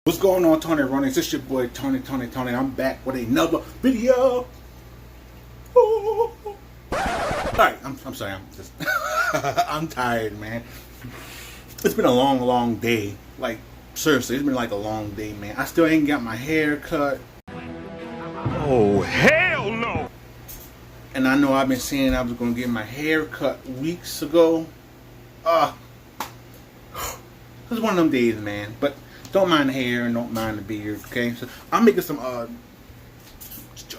What's going on, Tony Runnings? It's your boy Tony. I'm back with another video. Ooh. Alright, I'm sorry, I'm just I'm tired, man. It's been a long day. Like, seriously, it's been like a long day, man. I still ain't got my hair cut. Oh, hell no! And I know I've been saying I was gonna get my hair cut weeks ago. It's one of them days, man. But don't mind the hair and don't mind the beard, okay? So I'm making some cheese.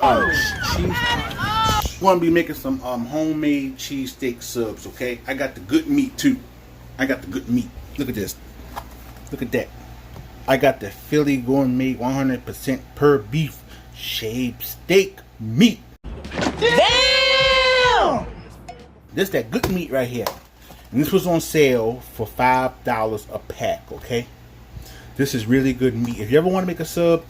Gonna be making some homemade cheesesteak subs, okay? I got the good meat too. I got the good meat. Look at this. Look at that. I got the Philly Gourmet 100% per beef shaved steak meat. Damn! This that good meat right here. And this was on sale for $5 a pack, okay? This is really good meat. If you ever want to make a sub,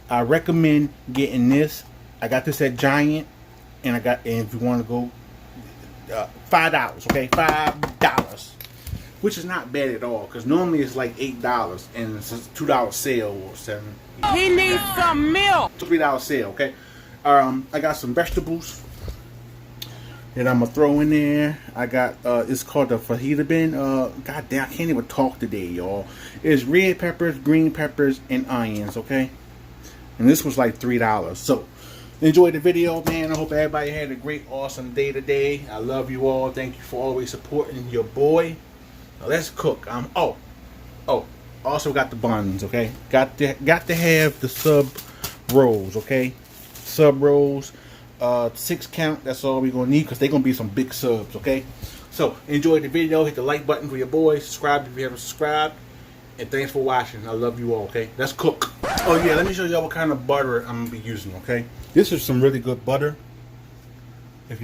I recommend getting this. I got this at Giant, and if you want to go, $5, okay? $5, which is not bad at all, because normally it's like $8, and it's a $2 sale or $7. He needs some milk. $3 sale, okay? I got some vegetables that I'm gonna throw in there. I got it's called the fajita bin. God damn, I can't even talk today, y'all. It's red peppers, green peppers, and onions, okay? And this was like $3. So enjoy the video, man. I hope everybody had a great, awesome day today. I love you all. Thank you for always supporting your boy. Now let's cook. Also got the buns, okay? Got to have the sub rolls, okay? Sub rolls. 6 count, that's all we're gonna need, because they're gonna be some big subs, okay? So enjoy the video, hit the like button for your boy, subscribe if you haven't subscribed, and thanks for watching. I love you all, okay? Let's cook. Oh yeah, let me show y'all what kind of butter I'm gonna be using, okay? This is some really good butter. If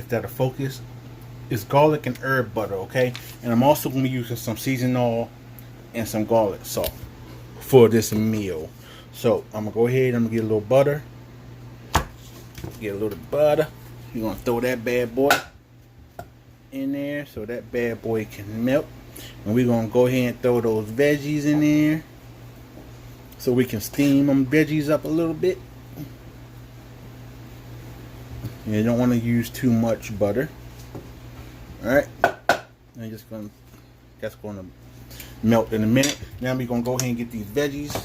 that'll focus, it's garlic and herb butter, okay? And I'm also gonna be using some seasoned oil and some garlic salt for this meal. So I'm gonna go ahead, I'm gonna get a little butter. Get a little butter. You're gonna throw that bad boy in there so that bad boy can melt. And we're gonna go ahead and throw those veggies in there so we can steam them veggies up a little bit. You don't want to use too much butter. Alright. That's gonna melt in a minute. Now we're gonna go ahead and get these veggies.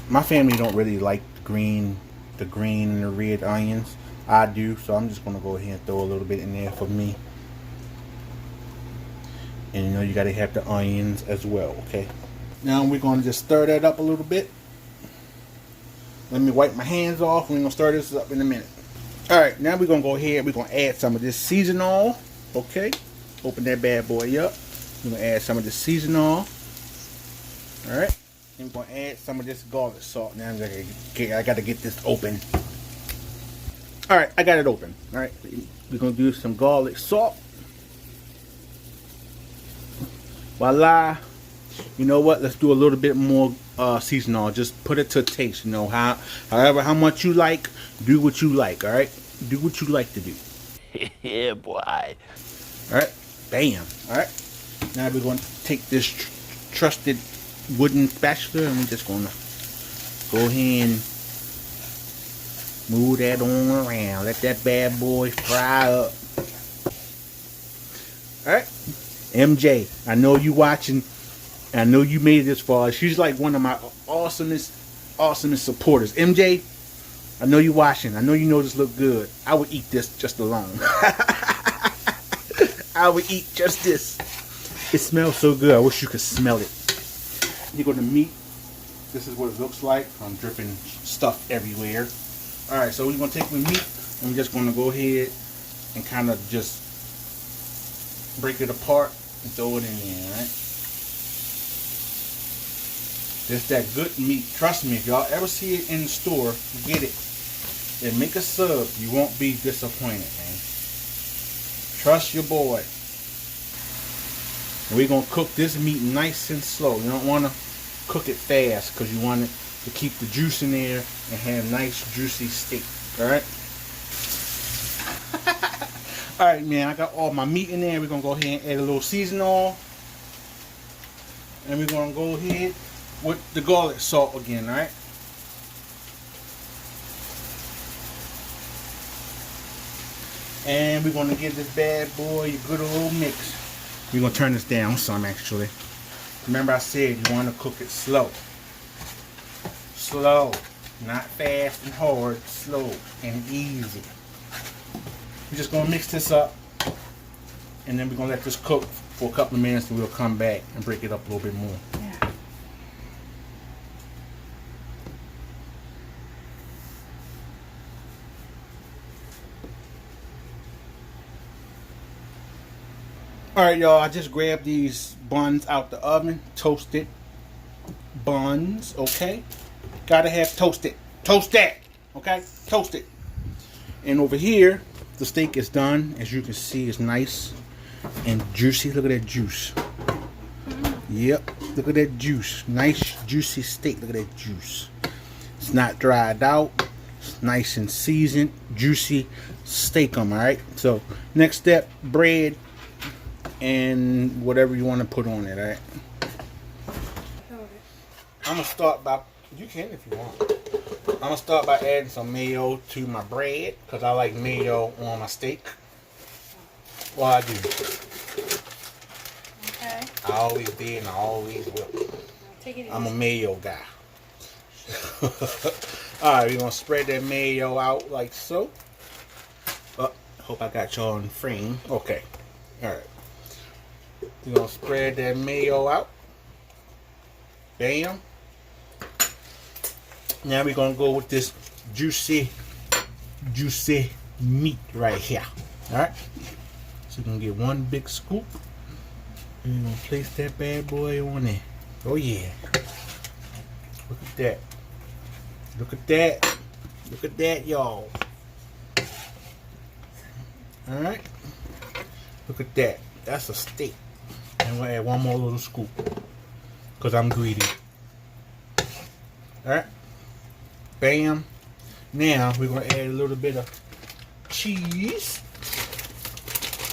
My family don't really like the green and the red onions. I do, so I'm just gonna go ahead and throw a little bit in there for me. And you know, you gotta have the onions as well, okay? Now we're gonna just stir that up a little bit. Let me wipe my hands off. We're gonna stir this up in a minute. Alright, now we're gonna go ahead, we're gonna add some of this seasoned oil, okay? Open that bad boy up. We're gonna add some of this seasoned oil. Alright. I'm going to add some of this garlic salt. Now I got to get this open. Alright, I got it open. Alright, we're going to do some garlic salt. Voila. You know what? Let's do a little bit more seasoning. Just put it to taste. You know, however, how much you like, do what you like. Alright? Do what you like to do. Yeah, boy. Alright, bam. Alright, now we're going to take this trusted wooden spatula, and we're just gonna go ahead and move that on around. Let that bad boy fry up. Alright, MJ, I know you watching. I know you made it this far. She's like one of my awesomest supporters. MJ, I know you watching. I know you know this look good. I would eat this just alone. I would eat just this. It smells so good. I wish you could smell it. Here go the meat. This is what it looks like. I'm dripping stuff everywhere. Alright, so we're going to take the meat and we're just going to go ahead and kind of just break it apart and throw it in there, alright? This that good meat. Trust me, if y'all ever see it in the store, get it. And make a sub. You won't be disappointed, man. Trust your boy. And we're going to cook this meat nice and slow. You don't want to cook it fast because you want it to keep the juice in there and have nice juicy steak. Alright? Alright, man. I got all my meat in there. We're going to go ahead and add a little seasoning oil. And we're gonna go ahead with the garlic salt again, alright? And we're gonna give this bad boy a good old mix. We're gonna turn this down some actually. Remember I said you wanna cook it slow. Slow. Not fast and hard, slow and easy. We're just gonna mix this up. And then we're gonna let this cook for a couple of minutes and we'll come back and break it up a little bit more. Yeah. Alright y'all, I just grabbed these buns out the oven, toasted buns, okay? Gotta have toasted. Toast that, okay? Toast it. And over here, the steak is done. As you can see, it's nice and juicy. Look at that juice. Yep, look at that juice. Nice juicy steak. Look at that juice. It's not dried out. It's nice and seasoned, juicy steak. Alright. So next step, bread and whatever you want to put on it. Alright. I'm gonna start by. You can if you want. I'm gonna start by adding some mayo to my bread because I like mayo on my steak. Well, I do. Okay. I always did and I always will. Take it easy. I'm a mayo guy. Alright, we're gonna spread that mayo out like so. Hope I got y'all in frame. Okay. Alright. We're gonna spread that mayo out. Bam. Now we're gonna go with this juicy meat right here. Alright. So we're gonna get one big scoop. And we're gonna place that bad boy on there. Oh yeah. Look at that. Look at that. Look at that, y'all. Alright. Look at that. That's a steak. And we'll add one more little scoop. Because I'm greedy. Alright. Bam. Now we're going to add a little bit of cheese.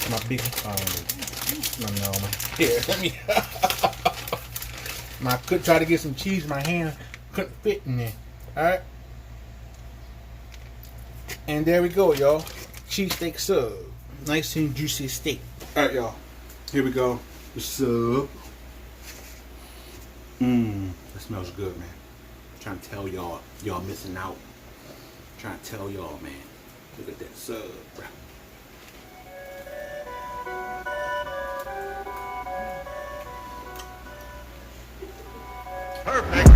My big, here, let me, I could try to get some cheese in my hand, couldn't fit in there. Alright. And there we go, y'all. Cheesesteak sub. Nice and juicy steak. Alright, y'all. Here we go. The sub. That smells good, man. I'm trying to tell y'all, y'all missing out. I'm trying to tell y'all, man. Look at that sub, bro. Perfect.